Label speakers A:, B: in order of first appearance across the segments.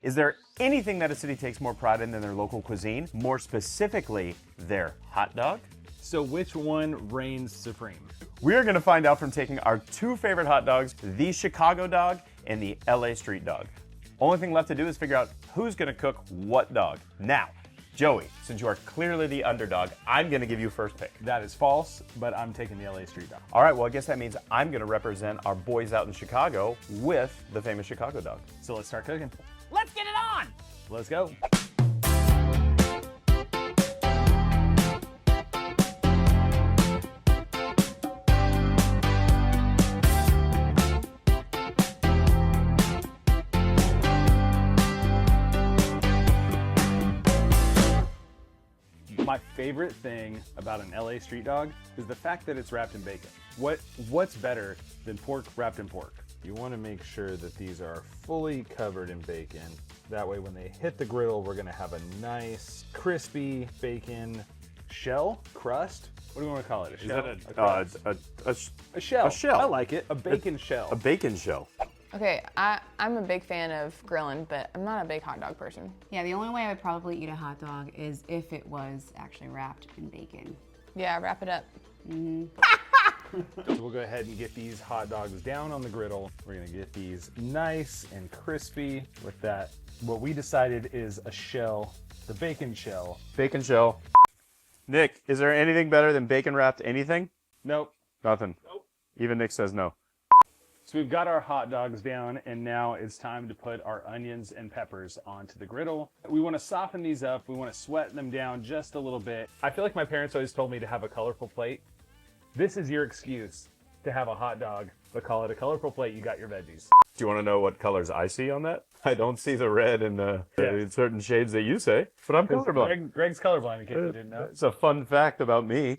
A: Is there anything that a city takes more pride in than their local cuisine? More specifically, their hot dog?
B: So which one reigns supreme?
A: We're gonna find out from taking our two favorite hot dogs, the Chicago dog and the LA street dog. Only thing left to do is figure out who's gonna cook what dog. Now, Joey, since you are clearly the underdog, I'm gonna give you first pick.
B: That is false, but I'm taking the LA street dog.
A: All right, well, I guess that means I'm gonna represent our boys out in Chicago with the famous Chicago dog.
B: So let's start cooking.
C: Let's get it on!
B: Let's go. My favorite thing about an LA street dog is the fact that it's wrapped in bacon. What's better than pork wrapped in pork? You want to make sure that these are fully covered in bacon. That way when they hit the griddle, we're gonna have a nice, crispy bacon shell, crust. What do you want to call it? A shell? A shell.
A: A shell.
B: I like it. A bacon shell.
A: A bacon shell.
D: Okay, I'm a big fan of grilling, but I'm not a big hot dog person.
E: Yeah, the only way I would probably eat a hot dog is if it was actually wrapped in bacon.
D: Yeah, wrap it up.
B: So we'll go ahead and get these hot dogs down on the griddle. We're gonna get these nice and crispy with that. What we decided is a shell, the bacon shell.
A: Bacon shell. Nick, is there anything better than bacon wrapped anything?
B: Nope.
A: Nothing.
B: Nope.
A: Even Nick says no.
B: So we've got our hot dogs down, and now it's time to put our onions and peppers onto the griddle. We want to soften these up. We want to sweat them down just a little bit. I feel like my parents always told me to have a colorful plate. This is your excuse to have a hot dog, but call it a colorful plate. You got your veggies.
A: Do you want to know what colors I see on that? I don't see the red and the certain shades that you say, but I'm colorblind.
B: Greg's colorblind, in case you didn't know.
A: It's a fun fact about me.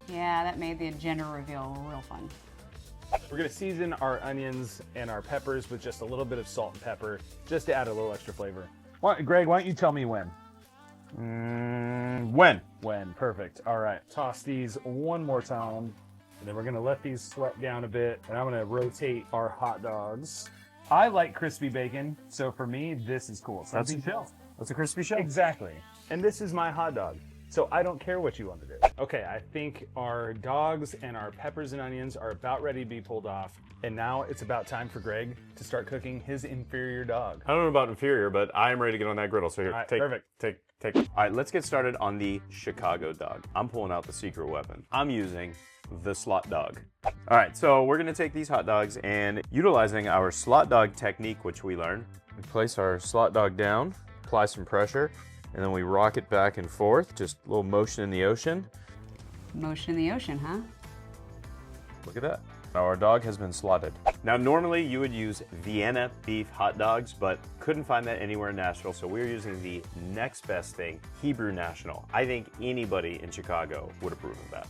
E: Yeah, that made the gender reveal real fun.
B: We're gonna season our onions and our peppers with just a little bit of salt and pepper, just to add a little extra flavor. Greg, why don't you tell me when?
A: When?
B: When, perfect. All right, toss these one more time, and then we're gonna let these sweat down a bit, and I'm gonna rotate our hot dogs. I like crispy bacon, so for me, this is cool.
A: That's a crispy shell.
B: Exactly. And this is my hot dog. So I don't care what you want to do. Okay, I think our dogs and our peppers and onions are about ready to be pulled off. And now it's about time for Greg to start cooking his inferior dog.
A: I don't know about inferior, but I am ready to get on that griddle. So here,
B: All right,
A: take.
B: perfect.
A: All right, let's get started on the Chicago dog. I'm pulling out the secret weapon. I'm using the slot dog. All right, so we're gonna take these hot dogs and utilizing our slot dog technique, which we learned, we place our slot dog down, apply some pressure, and then we rock it back and forth, just a little motion in the ocean.
E: Motion in the ocean, huh?
A: Look at that. Now our dog has been slotted. Now normally you would use Vienna beef hot dogs, but couldn't find that anywhere in Nashville, so we're using the next best thing, Hebrew National. I think anybody in Chicago would approve of that.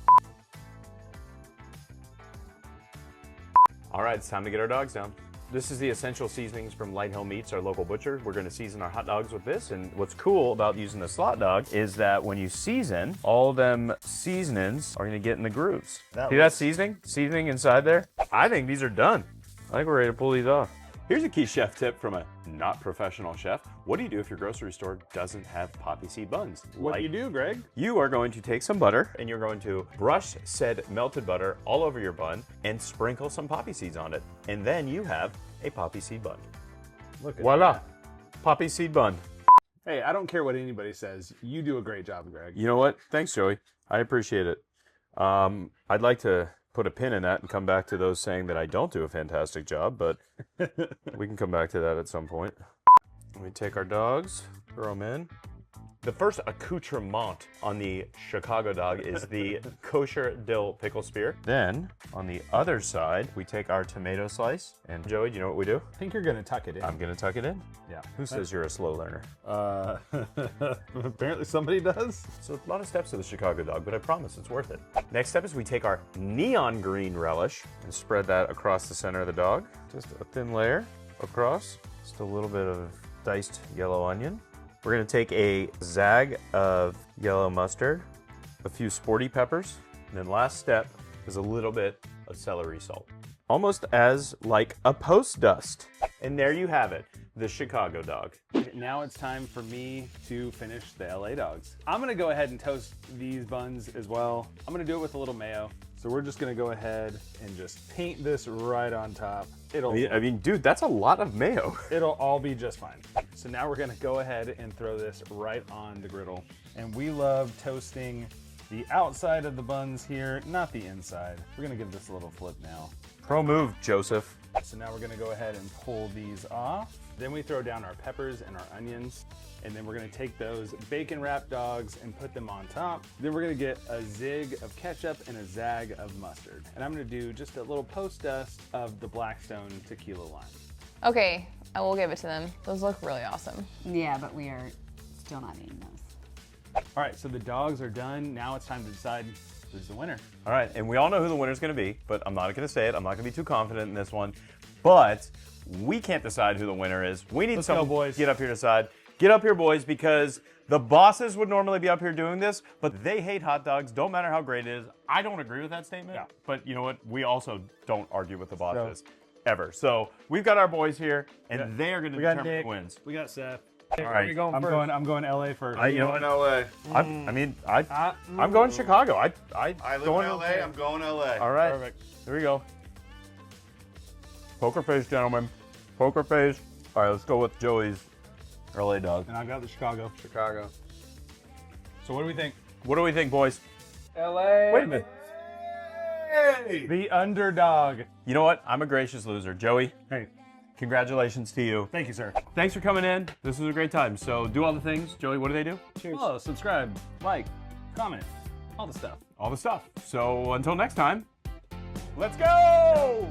A: All right, it's time to get our dogs down. This is the essential seasonings from Light Hill Meats, our local butcher. We're gonna season our hot dogs with this, and what's cool about using the slot dog is that when you season, all them seasonings are gonna get in the grooves. See that seasoning inside there? I think these are done. I think we're ready to pull these off. Here's a key chef tip from a not professional chef. What do you do if your grocery store doesn't have poppy seed buns?
B: What do you do, Greg?
A: You are going to take some butter and you're going to brush said melted butter all over your bun and sprinkle some poppy seeds on it. And then you have a poppy seed bun.
B: Look at
A: Voila,
B: that.
A: poppy seed bun.
B: Hey, I don't care what anybody says. You do a great job, Greg.
A: You know what? Thanks, Joey. I appreciate it. I'd like to put a pin in that and come back to those saying that I don't do a fantastic job, but we can come back to that at some point. We take our dogs, throw them in. The first accoutrement on the Chicago dog is the kosher dill pickle spear. Then, on the other side, we take our tomato slice. And Joey, do you know what we do?
B: I think you're gonna tuck it in.
A: I'm gonna tuck it in.
B: Yeah.
A: Who says you're a slow learner?
B: Apparently somebody does.
A: So a lot of steps to the Chicago dog, but I promise it's worth it. Next step is we take our neon green relish and spread that across the center of the dog. Just a thin layer across. Just a little bit of diced yellow onion. We're gonna take a zag of yellow mustard, a few sporty peppers, and then last step is a little bit of celery salt. almost as like a post dust. And there you have it, the Chicago dog.
B: Now it's time for me to finish the LA dogs. I'm gonna go ahead and toast these buns as well. I'm gonna do it with a little mayo. So we're just gonna go ahead and just paint this right on top.
A: I mean, dude, that's a lot of mayo.
B: It'll all be just fine. So now we're gonna go ahead and throw this right on the griddle. And we love toasting the outside of the buns here, not the inside. We're gonna give this a little flip now.
A: Pro move, Joseph.
B: So now we're gonna go ahead and pull these off. Then we throw down our peppers and our onions. And then we're gonna take those bacon wrapped dogs and put them on top. Then we're gonna get a zig of ketchup and a zag of mustard. And I'm gonna do just a little post dust of the Blackstone tequila lime.
D: Okay, I will give it to them. Those look really awesome.
E: Yeah, but we are still not eating those.
B: All right, so the dogs are done. Now it's time to decide who's the winner.
A: All right, and we all know who the winner's gonna be, but I'm not gonna say it. I'm not gonna be too confident in this one. But we can't decide who the winner is. We need
B: Let's
A: someone
B: go, boys.
A: to get up here to decide. Get up here, boys, because the bosses would normally be up here doing this, but they hate hot dogs, don't matter how great it is. I don't agree with that statement,
B: Yeah.
A: but you know what? We also don't argue with the bosses, ever. So we've got our boys here, and they are gonna determine
B: Nick.
A: who wins.
B: We got Seth.
A: All right.
B: I'm going LA first.
A: You know what?
C: LA.
A: I'm going Chicago. I
C: I live
A: going
C: in LA. I'm going LA.
A: All right.
B: Perfect.
A: Here we go. Poker face, gentlemen. Poker face. All right, let's go with Joey's LA dog.
B: And I've got the Chicago.
C: Chicago.
B: So what do we think?
A: What do we think, boys?
C: LA.
A: Wait a minute.
C: Hey!
B: The underdog.
A: You know what? I'm a gracious loser. Joey,
B: Hey,
A: congratulations to you.
B: thank you, sir.
A: Thanks for coming in. This was a great time. So do all the things. Joey, what do they do?
B: Follow, subscribe, like, comment, all the stuff.
A: All the stuff. So until next time, let's go!